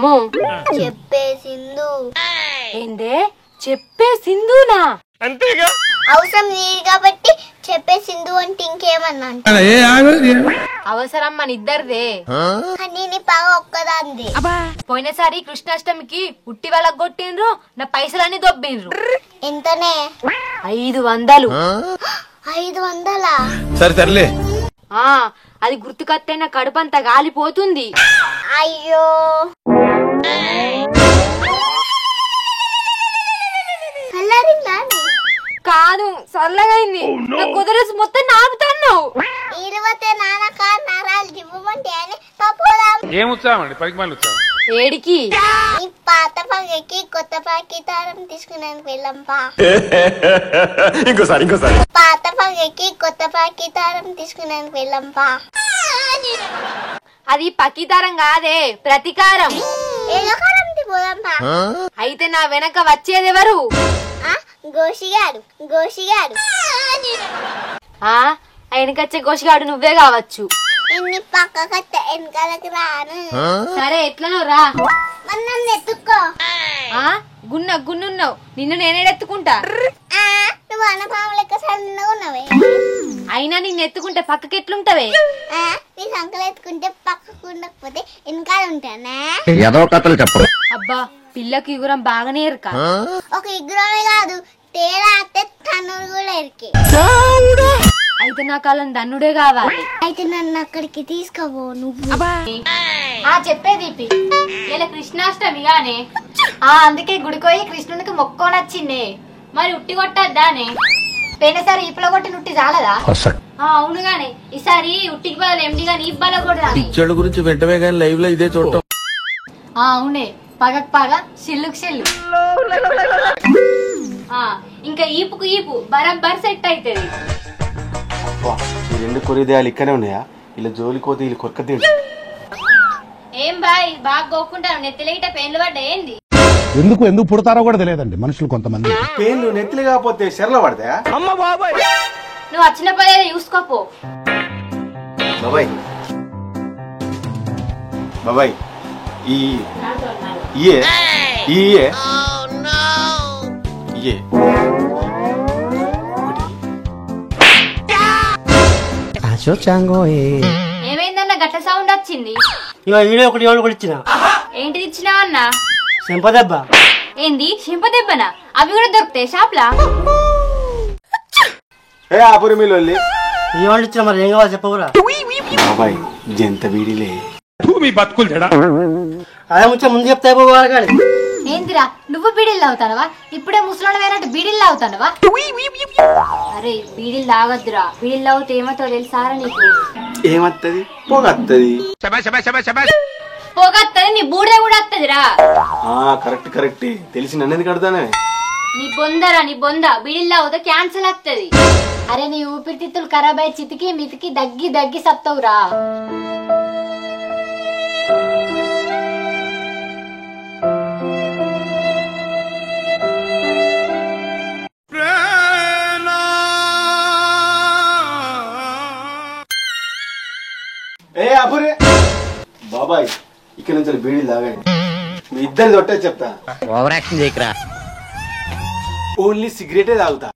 అమ్మో చెప్పే సింధు. ఏందే చెప్పే సింధునా? అంతేగా అవసరం లేదు కాబట్టి చెప్పే సింధు అంటే ఇంకేమన్నా అవసరం మన ఇద్దరిదే. కానీ నీ పగ ఒక్కదాంది. పోయినసారి కృష్ణాష్టమికి ఉట్టి వాళ్ళకి కొట్టిండ్రు, నా పైసలన్నీ దొబ్బిండ్రు. ఎంతనే? 500. 500? సరే సర్లే. అది గుర్తుకొస్తే నా కడుపంతా గాలిపోతుంది. అయ్యో చల్లారిందా? కాదు చల్లగైంది. నా కుదరసి మొత్తం నాపుతున్నావు. ఇరువతే నాన్నక నరాలు దివ్వమంటే అని తప్పుదాం. ఏం ఉత్సాహం అండి, పనికి మళ్ళీ ఉత్సాహం. ఏడికి? ఈ పాత పగకి కొత్త పాకితారం తీసుకున్నాను వెళ్ళంపా. ఇంకోసారి పాత పగకి కొత్త పాకితారం తీసుకున్నాను వెళ్ళంపా. అది పక్కితరం కాదే, ప్రతీకారం. ఏదో కారం పోదాంపా. అయితే నా వెనక వచ్చేదెవరు? గోషిగాడు. ఆయనకొచ్చే గోషిగాడు నువ్వే కావచ్చు. ఇన్ని పక్కకట్ట వెనకాలకి రాను. సరే ఎట్లనో రా. మరి నన్ను ఎత్తుక్కో. గున్నున్నావు, నిన్ను నేనేడెత్తుకుంటా. నువ్వు అన్నపాము లెక్క సన్నగా ఉన్నవే. అయినా నిన్ను ఎత్తుకుంటే పక్కకి ఎట్లుంటవే? నీ సంకలు ఎత్తుకుంటే పక్కకు ఉండకపోతే వెనకాల ఉంటానా? ఏదో కథలు చెప్పరు. అబ్బా పిల్లకి ఇగురం బాగానే ఎరక. ఒక ఇగ్గురమే కాదు, తేడా అత్తే తన్నుడు కూడా ఎరికి. అయితే నాకు అలా దన్నుడే కావాలి. అయితే నన్ను అక్కడికి తీసుకోబో నువ్వు. చెప్పేది ఇలా కృష్ణాష్టమి గానే, అందుకే గుడికోయి కృష్ణునికి మొక్కోనొచ్చిందే. మరి ఉట్టి కొట్టద్దానే? పోయినసారి ఇప్పుల కొట్టిన ఉట్టి చాలదా? అవునుగానే ఈసారి ఉట్టికి బదులు ఎండి గాని ఇబ్బంది కూడా. పిచ్చోళ్ళ గురించి వెంటనే గానీ లైవ్ లో ఇదే చూడటం. అవునే పగకు పగ సిల్లుకు సిల్లు. ఇంకా ఈపుకు ఈపు బరాబర్ సెట్ అవుతుంది. ఈ రెండు కొరిదేయాలు ఇక్కడే ఉన్నాయా? ఇలా జోలికోతే వీళ్ళు కొరక తింటు. ఏం బాయ్ బాగా గోక్కుంటాను, నెత్తిలేట పెయిన్లు పడ్డా ఏంది? ఎందుకు పుడతారో కూడా తెలియదండి మనుషులు కొంతమంది. పెయిన్లు నెత్తులు కాకపోతే చెరలో పడతాయా? నువ్వు వచ్చిన పదే చూసుకోపో. బాబాయ్ ఏమైందన్న గట్ల సౌండ్ వచ్చింది? ఒకటి ఇచ్చిన. ఏంటిది ఇచ్చినావన్నా? చెంపదెబ్బ. ఏంది చెంపదెబ్బనా? అవి కూడా దొరుకుతాయి షాప్లా? ఆపురి మీలో ఏమని ఇచ్చిన మరి ఏం కావాలి చెప్పవురా? బాబాయ్ జంత బీడిలే మీ బతుకులు తేడా. అదే ముంచే ముందు చెప్తే అయిపోవాలి. ఏందిరా నువ్వు బీడీలు తాగుతానవా? ఇప్పుడే ముసలోడు వేరంటే బీడీలు తాగుతానవా? అరే బీడీలు తాగొద్దురా, బీడీలు తాగితే ఏమవుతో తెలుసారా నీకు? ఏమత్తది? పొగత్తది. పోగత్తది, నీ బూడే కూడా వత్తదిరా. కరెక్ట్ తెలిసి నన్ను కడతానే. నీ బొంద బీడీలు తాగితే క్యాన్సర్ వత్తది. అరే నీ ఊపిరితిత్తులు ఖరాబ్ అయ్యి చితికి మితికి దగ్గి సత్తవురా. బాబాయ్ ఇక్కడ నుంచి బీడీలు తాగండి, మీ ఇద్దరు తొట్టే చెప్తా. ఓవర్ యాక్షన్ చేయకరా. ఓన్లీ సిగరెటే తాగుతా.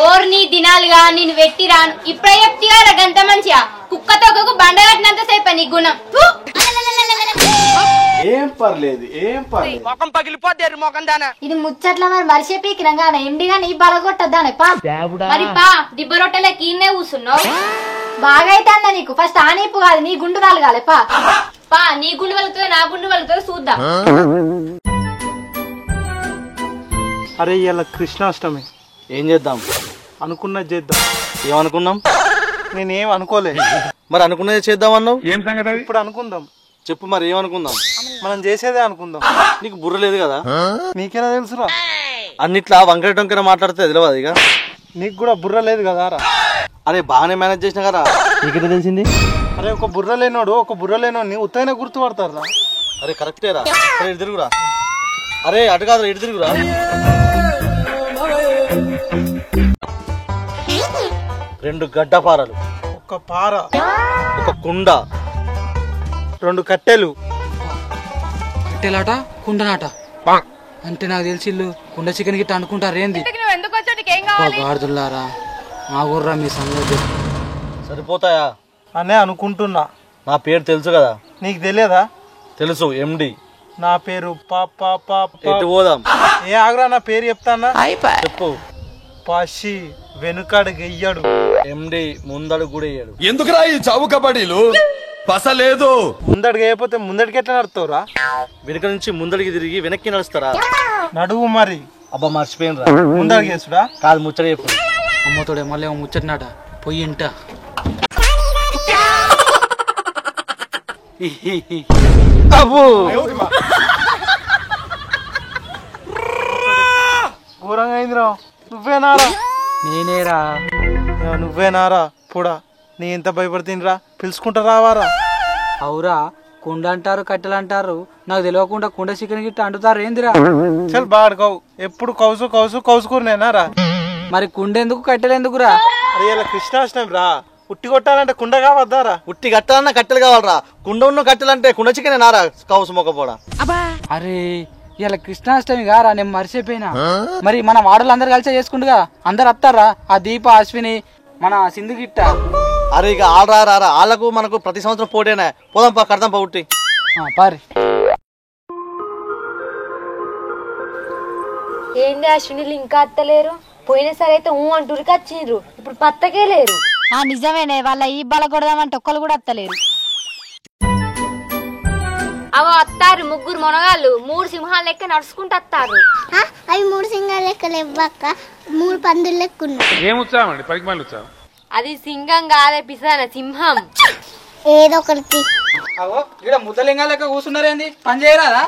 ఓర్ని దినాలుగా నేను వెట్టి రాను. ఇప్పుడే చెప్తిగా గంత మంచిగా కుక్కతో బండ కట్టినంత సేపు నీ గుణం. ఏం పర్లేదు. ఇది ముచ్చట్ల మరి మరిసే పీకినంగానే ఎండిగా నీ బలగొట్టద్దానే పా. మరి పా దిబ్బ రొట్టెలకి ఈయనే కూర్చున్నావు. బాగా అయితే అన్న నీకు ఫస్ట్ ఆనీపు కాదు నీ గుండు వలగాలి. పా నీ గుండు వలుగుతుందో నా గుండు వలుగుతుందో చూద్దాం. అరే ఇవాళ కృష్ణాష్టమి, ఏం చేద్దాం? అనుకున్నది చేద్దాం. ఏమనుకున్నాం? నేనేం అనుకోలే. మరి అనుకున్నది చేద్దాం అన్నావు. ఏం సంగతి? ఇప్పుడు అనుకుందాం. చెప్పు మరి ఏమనుకుందాం? మనం చేసేదే అనుకుందాం. నీకు బుర్ర లేదు కదా? నీకెలా తెలుసురా? అన్నిట్లా వంకర టొంకర మాట్లాడితే తెలియదు ఇక. నీకు కూడా బుర్ర లేదు కదా రా? అరే బాగానే మేనేజ్ చేసినా కదా. నీకెలా తెలిసింది? అరే ఒక బుర్ర లేనోడిని ఉత్తైనా గుర్తుపడతారా? అరే కరెక్టేరా. అరే ఇటు తిరుగురా. అరే అటు కాదురా, ఇటు తిరుగురా. రెండు గడ్డపారలు, ఒక పార, ఒక కుండ, 2 కట్టెలు. కట్టెలాట కుండనాట అంటే నాకు తెలిసి ఇల్లు కుండ చికెన్ గిట్ట అనుకుంటారు ఏంది గాడుదుల్లారా మా ఊర్రా మీ సంగతి. సరిపోతాయా అనే అనుకుంటున్నా. నా పేరు తెలుసు కదా. నీకు తెలియదా? తెలుసు, ఎండి. నా పేరు ఎటు పోదాం? ఏ ఆగ్రా, నా పేరు చెప్తానా? చెప్పు. పషి వెనుకాడు గెయ్యడు, ఎండి ముందడుగు కూడా వేయడు. ఎందుకురా ఈ చావు కబడ్డీలు? పసలేదు. ముందడికి వేయకపోతే ముందడికి ఎట్లా నడుస్తావురా? వెనుక నుంచి ముందడికి తిరిగి వెనక్కి నడుస్తారా? నడువు మరి. అబ్బా మర్చిపోయినరా. ముందడికి వేసుడా? కాదు, ముచ్చట చెప్పు. అమ్మతోడే మళ్ళీ ఏమో ముచ్చటినాట పొయ్యి ఇంట. ఘోరంగా అయిందిరా. నువ్వేనారా? నేనేరా. నువ్వేనారా పొడా? నీ ఎంత భయపడుతుందిరా? పిలుచుకుంటా రావారా? అవురా, కుండ అంటారు కట్టెలు అంటారు, నాకు తెలియకుండా కుండ చికెన్ గిట్ట అంటుతారు ఏందిరా? చల్ బాడుకోవు, ఎప్పుడు కౌసు కౌసు కౌసుకునేనారా? మరి కుండ ఎందుకు కట్టెలు ఎందుకురా? అరే ఇలా కృష్ణాష్టమి రా, ఉట్టి కొట్టాలంటే కుండ కావద్దారా? ఉట్టి కట్టాలన్నా కట్టెలు కావాలరా. కుండ ఉన్న కట్టెలు అంటే కుండ చికెన్ నారా కౌసు మొక్కపోడా? అరే ఇలా కృష్ణాష్టమి గారా, నేను మర్చిపోయినా. మరి మన వాడలు అందరు కలిసి చేసుకుంటుగా, అందరు వస్తారా? ఆ దీప, అశ్విని, మన సింధు గిట్ట. అరే ఇక ఆడరా వాళ్ళకు మనకు ప్రతి సంవత్సరం పోటీనే. పోదాం పా, కడదాం పా ఉట్టి. పారి. ఏంది అశ్వినిలు ఇంకా అత్తలేరు? పోయినసారి అయితే అంటూరికి వచ్చిండ్రు, ఇప్పుడు పత్తకే లేరు. నిజమేనే, వాళ్ళ ఈ బల కొడదామంటే ఒక్కరు కూడా అత్తలేరు. అవో అత్తారు, 3 మొనగాళ్ళు 3 సింహాల లెక్క నడుచుకుంటూ వస్తారు. అవి 3 సింహాలు లెక్క లేవక్క, 3 పందులు లెక్క ఉన్నాయి. ఏం ఉత్సాహం అండి? పరికమాల ఉత్సాహం. అది సింహం కాదే పిసాన, సింహం. ఏదో ఒకటి. అవో ఇక్కడ ముద్దలింగా లెక్క కూర్చున్నారేంది? పని చేయరాదా?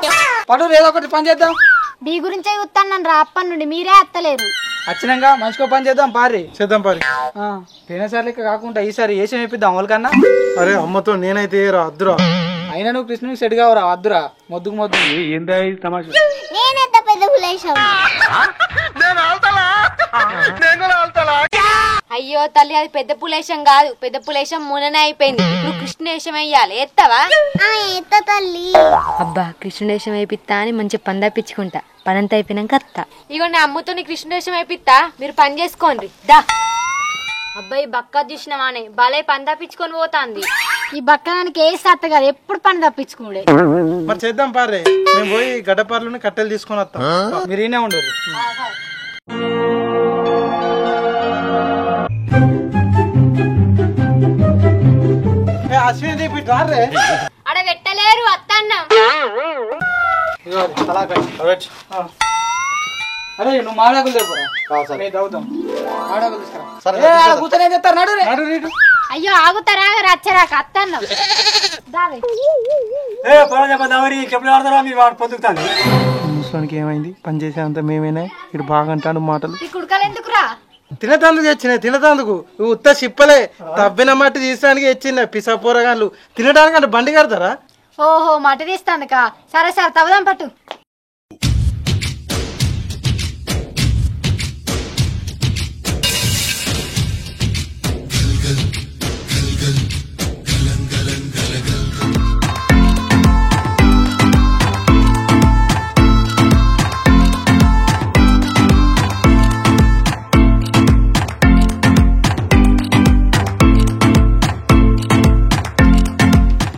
పడు, ఏదో ఒకటి పని చేద్దాం. మీ గురించే చూస్తాను రా, అప్పటి నుండి మీరే అత్తలేరు. వచ్చినాక మంచిగా పని చేద్దాం. పారి చేద్దాం పారి. పోయినసారి లెక్క కాకుండా ఈసారి ఏసం వేపిద్దాం వాళ్ళకన్నా. అరే అమ్మతో నేనైతే రా అద్దురా. అయినా నువ్వు కృష్ణునికి సెట్ కావరా? వద్దురా, మొద్దుకు మొద్దు. ఏందా తమాషా? నేనెంత పెద్ద పులేశం. అయ్యో తల్లి, అది పెద్ద పులేశం కాదు, పెద్ద పులేశం మొన్ననే అయిపోయింది. ఇప్పుడు కృష్ణేశం వేయాలి, ఎత్తవా? ఎత్త తల్లి. అబ్బా, కృష్ణేశం వేపిస్తా అని మంచి పందాపించుకుంటా, పనంతా అయిపోయినాక అత్త. ఇగోండి అమ్మతో కృష్ణేశం వేపిస్తా, మీరు పని చేసుకోండి దా. అబ్బాయి బక్క చూసినవానే భలే పని తప్పించుకొని పోతాంది. ఈ బక్కదానికి ఏ సత్త కాదు, ఎప్పుడు పని తప్పించుకోండి. మరి చేద్దాం పారే, మేము పోయి గడ్డపార్లోని కట్టెలు తీసుకొని వస్తాం. మీరు ఈయనే ఉండరు. అశ్విని దీపి రారే. అడ పెట్టలేరు అత్తన్నం. అరే నువ్వు మాడాకులు తెప్పురా. అవుతాం మాడాకులు తీసుకురా. కూర్చొని చెప్తారు. నడు నడు రీటు. అయ్యో ఆగుతారా, రచ్చరాక అత్తన్నం. ముసలానికి ఏమైంది? పని చేసేంత మేమేనా? ఇటు బాగా అంటాడు మాటలు. ఈ కుడకలు ఎందుకురా? తినతందుకు తెచ్చినాయి, తినతందుకు. ఉత్త సిప్పలే, తవ్విన మట్టి తీసడానికి తెచ్చిన పిసా పోరగాళ్ళు. తినడానికి అంటే బండి కడతారా? ఓహో, మట్టి తీస్తానుకా. సరే సరే తవ్వదాం పట్టు.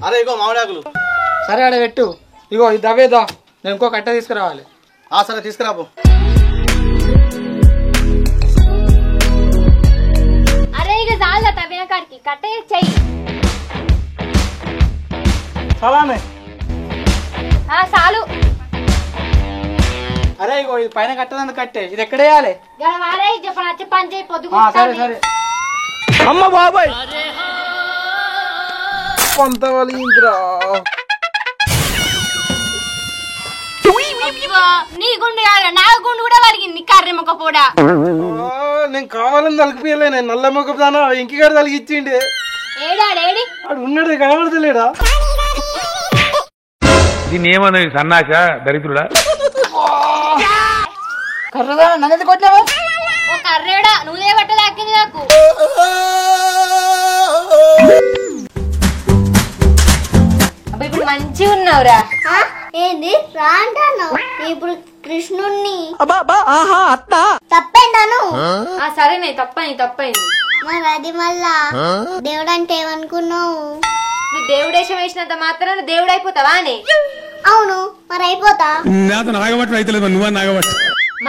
అరే ఇగో మామిడాకులు. సరే ఆడ పెట్టు. ఇగో ఇది దవ్వేదా, నేను ఇంకో కట్ట తీసుకురావాలి. సరే తీసుకురాబో. అరే ఇక చాలు తవ్విన కాడికి కట్ట చెయ్యి. చాలానే చాలు. అరే ఇగో ఇది పైన కట్టదందుకు కట్టే, ఇది ఎక్కడేయాలి? పని చేయి పొద్దు. సరే సరే. అమ్మ బాబాయ్ కొంత వలింద్రా. నీ గుండు కాదు, నా గుండు కూడా వలిగింది. కర్రె మొక్క పోడా. నేను కావాలని తలిగిపోయలే, నేను నల్ల మొక్కదానా ఇంకిగాడు తలిగిచ్చిండే. ఏడాడేడి వాడు ఉన్నాడు, కనబడతలేడా? దీన్ని ఏమన్నది? సన్నాస దరిద్రుడా? కర్రదా నన్నది కొట్టావా? ఓ కర్రేడా, నువ్వే బట్ట తాకింది నాకు. అబ్బాయి మంచిగా ఉన్నావురా. ఏంది రా అంటాను ఇప్పుడు కృష్ణుణ్ణి తప్పేంటాను. సరేనే తప్పైంది. మరి అది మళ్ళా దేవుడు అంటే ఏమనుకున్నావు? నువ్వు దేవుడేశం వేసినంత మాత్రాన దేవుడు అయిపోతావా అని? అవును మరి అయిపోతా. నాతో నాగబట్టు అయితే నువ్వు నాగబట్టు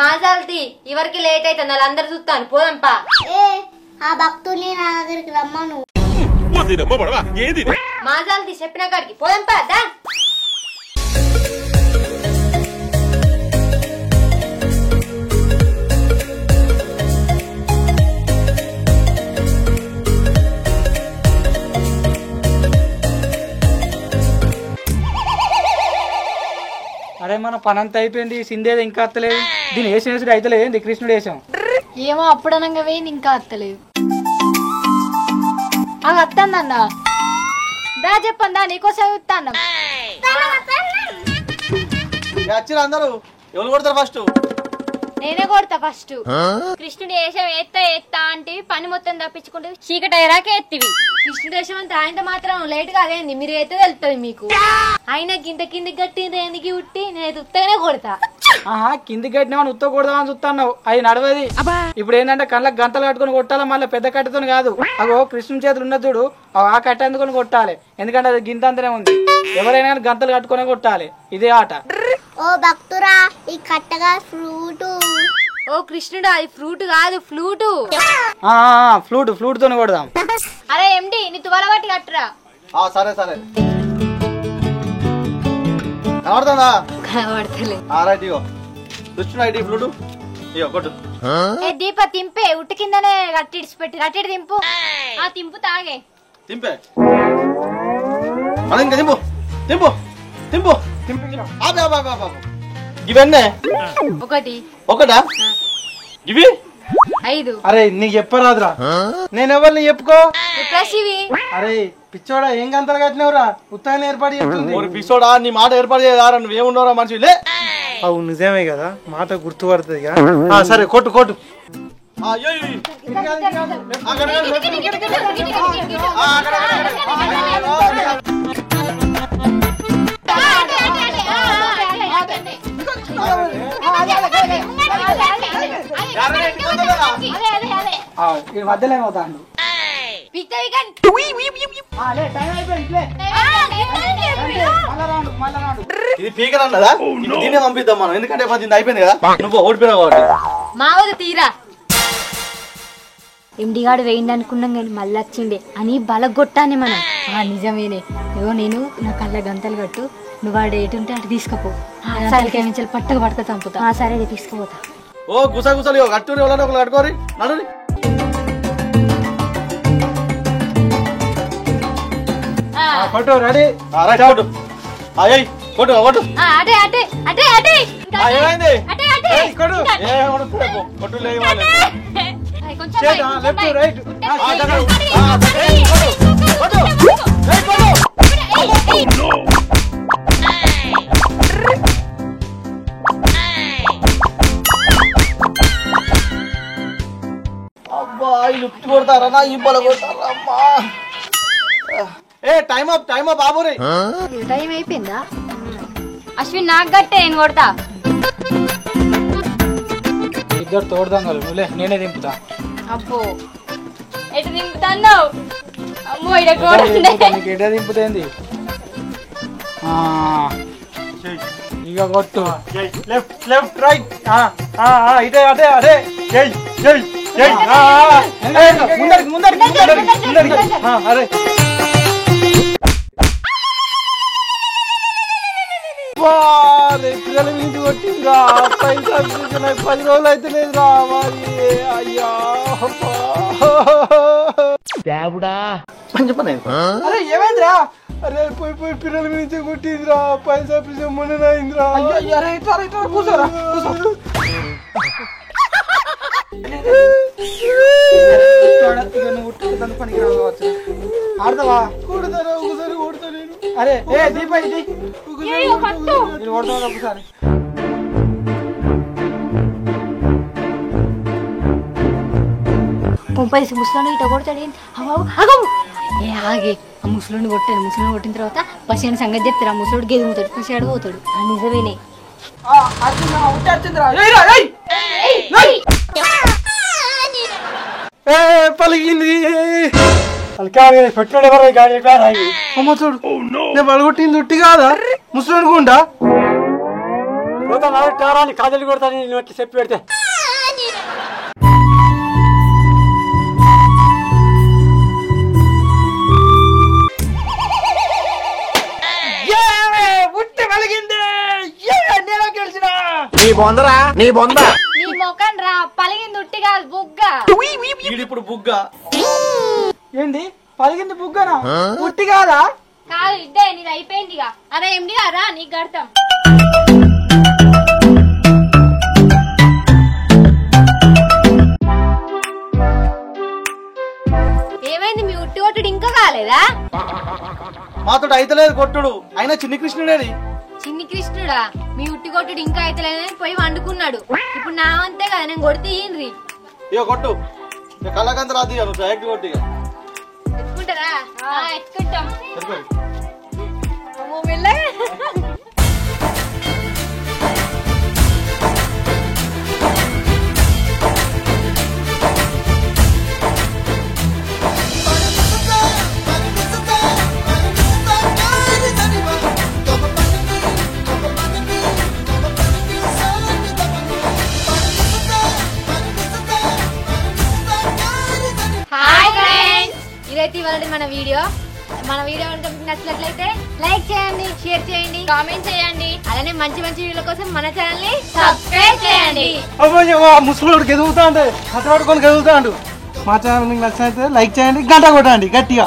మాజాల్తి ఎవరికి లేట్ అవుతుంది వాళ్ళందరూ చూస్తాను పోదంపా. ఏ ఆ భక్తుల్ని నా దగ్గరికి రమ్మను. మాజాల్తి చెప్పిన కాడికి పోదంపా దా. అరే మన పని అంతా అయిపోయింది, సిందేది ఇంకా అత్తలేదు. దీని వేసిన వేసుడు అయితలేదు ఏంది కృష్ణుడు వేసాం. ఏమో అప్పుడనంగా వేయింది ఇంకా అత్తలేదు. అది అత్తందన్న దా చెప్పందా నీకోసం ఇస్తాను. వచ్చిన అందరూ ఎవరు కొడతారు ఫస్ట్? నేనే కొడతా ఫస్ట్. కృష్ణుడు వేషం ఎత్తా అంటే పని మొత్తం తప్పించుకుంటే చీకటి అయ్యాకే ఎత్తివి. కృష్ణుడు వేషం అంతా ఆయన మాత్రం లేట్ గా అదేంది మీరు అయితే వెళ్తుంది మీకు. ఆయన గింత కిందికి గట్టి ఎందుకు ఉట్టి నేను ఉత్తగానే కొడతా. కిందికి కట్టినామని ఉత్త కొడదామని చూస్తున్నావు, అది నడవది. ఇప్పుడు ఏంటంటే కళ్ళకి గంతలు కట్టుకుని కొట్టాలి, మళ్ళీ పెద్ద కట్టెతో కాదు. అగో కృష్ణుని చేతులు ఉన్న చూడు, ఆ కట్ట అందుకొని కొట్టాలి, ఎందుకంటే అది గింత అంతనే ఉంది. ఎవరైనా గంతలు కట్టుకునే కొట్టాలి, ఇదే ఆట. ఓ భక్తురా ఈ కట్టగా ఫ్రూటు. ఓ కృష్ణుడు అది ఫ్రూట్ కాదు ఫ్లూటు. ఫ్లూట్ తోనే కొడదాం. అరే ఎండి నీ తువాల బట్టి కట్టురా. సరే సరే కనబడుతుందా? కనబడతలే. రైట్ ఇగో కృష్ణుడు ఐడి ఫ్లూటు ఇగో కొట్టు. ఏ దీప తింపే ఉట్టి కిందనే కట్టిడిచిపెట్టి కట్టిడి దింపు. తింపు తాగే తింపే మరి ఇంకా తింపు తింపు తింపు ఇవన్నీ ఒకటా ఇవి 5. అరే నీకు చెప్పరాదురా, నేను ఎవరిని చెప్పుకో. అరే పిచ్చోడా ఏం గంతలు కట్టినవురా? ఉత్తగానే ఏర్పాటు చేస్తుంది. పిచ్చోడా నీ మాట ఏర్పాటు చేయరా? నువ్వేమున్నారా మనిషి లే. అవు నిజమే కదా, మాట గుర్తుపడుతుంది. సరే కొట్టు కొట్టు. మధ్యలో ఏమవుతాడు ఇది పీకర్ అన్నదా? దీన్ని పంపిద్దాం మనం, ఎందుకంటే దీన్ని అయిపోయింది కదా, నువ్వు ఓడిపోయినావు కాబట్టి. మావది తీరా ఎండిగాడు వేయండి అనుకున్నాం కానీ మళ్ళీ వచ్చిండే అని బలగొట్టానే మనం. నిజమేనే, ఇగో నేను నా కళ్ళ గంతలు కట్టు, నువ్వు వాడు ఎటుంటే అటు తీసుకపో. నుంచి పట్టకు పట్టుక చంపుతా. సరే తీసుకుపోతా. ఓ గుస గుసలు కట్టూరి ఎవరైనా ఒకరు కట్టుకోరి నడు. కొట్టు రెడీ. కొట్టు కొట్టు కొట్టు. ఏమైంది? కొట్టు లేదు లెఫ్ట్ రైట్. అబ్బా లిఫ్ట్ కొడతారా నా ఇంపల కొడతారా అమ్మా. ఏ టైం అప్ బాబురే. టైం అయిపోయిందా? అశ్విన్ నాకు గట్టే నేను కొడతా. ఇద్దరు తోడదాం నువ్వులే, నేనే దింపుతా. అబ్బో ఎటు దింపుతాను? అమ్మో ఎట దింపుతేంది? ఇక కొట్టు. Left left right. ఇదే అదే అదే. జై జై జై. ముందరికి ముందరికి ముందరికి. అరే పిల్లల నుంచి కొట్టిందిరా. పైసా 10 రోజులు అయితే లేదురా. అయ్యా అరే ఏమైందిరా? అరే పోయి పోయి పిల్లల నుంచి కొట్టిందిరా. పైసా పిసా మొన్నైందిరా. కూర్చోరా ఆడతావా? కొడతారా ఒకసారి కొడతా నేను. అరే ఏ దీప ఇది కొడతా ఒకసారి. ముసలోని ఇట కొడతాడు. ఆగే ఆ ముసలోని కొట్టాను. ముసలోని కొట్టిన తర్వాత పసిని సంగతి చెప్తారా ముసోడు గెదుగుతాడు పసియాడు పోతాడు నిజమేనే పలిగింది అమ్మ చూడు నేను పలగొట్టింది ఉట్టి కాదా ముసలి గుండా కాజలు కొడతాను చెప్పి పెడితే నీ బొందరా నీ బొంద నీ మొఖం రా పలిగింది ఉట్టి కాదు బుగ్గ ఇప్పుడు బుగ్గ ఏంది పలిగింది బుగ్గనా పుట్టి కాదా కాదు ఇద్దే నీది అయిపోయింది ఇక అరే ఎండి రా నీకు కడతాం ఏమైంది మీ ఉట్టి కొట్టుడు ఇంకా కాలేదా మాతో అయితలేదు కొట్టుడు అయినా చిన్ని కృష్ణుడేది చిన్ని కృష్ణుడా మీ ఉట్టి కొట్టుడు ఇంకా అయితలేదని పోయి వండుకున్నాడు ఇప్పుడు నా అంతే కదా నేను కొడితే ఈయనరి ఇక కొట్టు కళ్ళకంత రాదు ఇక డైరెక్ట్ కొట్టు ఇక ఎత్తుకుంటారా ఎత్తుకుంటాం సరిపోయి. అమ్మో మెల్లగా ఇదైతే ఇవాళ మన వీడియో కనుక మీకు నచ్చినట్లయితే లైక్ చేయండి షేర్ చేయండి కామెంట్ చేయండి అలానే మంచి మంచి వీడియోల కోసం మన ఛానల్ ని సబ్స్క్రైబ్ చేయండి ముసలోడు గెదుగుతాండు కథ పట్టుకొని గెదుగుతాండు మా ఛానల్ మీకు నచ్చినట్లయితే లైక్ చేయండి గంట కొట్టండి గట్టిగా